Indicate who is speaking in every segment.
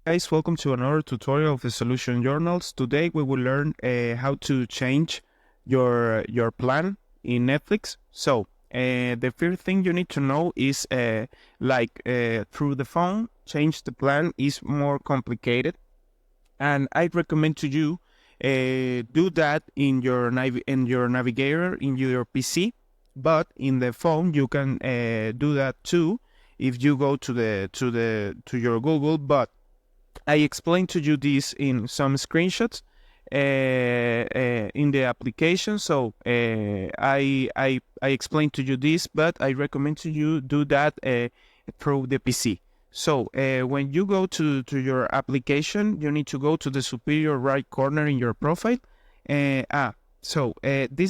Speaker 1: Guys, welcome to another tutorial of the Solution Journals. Today we will learn how to change your plan in Netflix. So the first thing you need to know is through the phone, change the plan is more complicated, and I recommend to you do that in your navigator in your PC. But in the phone you can do that too if you go to your Google. But I explained to you this in some screenshots in the application. So I explained to you this, but I recommend to you do that through the PC. So when you go to your application, you need to go to the superior right corner in your profile. This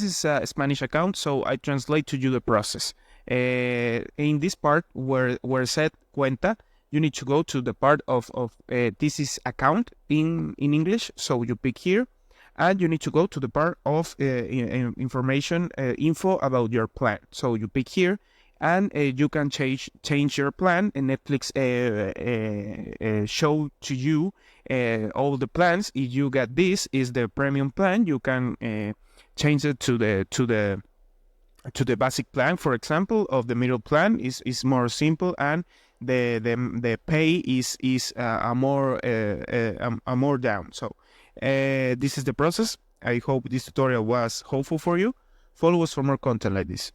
Speaker 1: is a Spanish account, so I translate to you the process. In this part where said cuenta, you need to go to the part of this is account in English. So you pick here, and you need to go to the part of information info about your plan. So you pick here, and you can change your plan, and Netflix show to you all the plans. If you get this is the premium plan, you can change it to the basic plan, for example. Of the middle plan is more simple, and the pay is a more down. So this is the process. I hope this tutorial was helpful for you. Follow us for more content like this.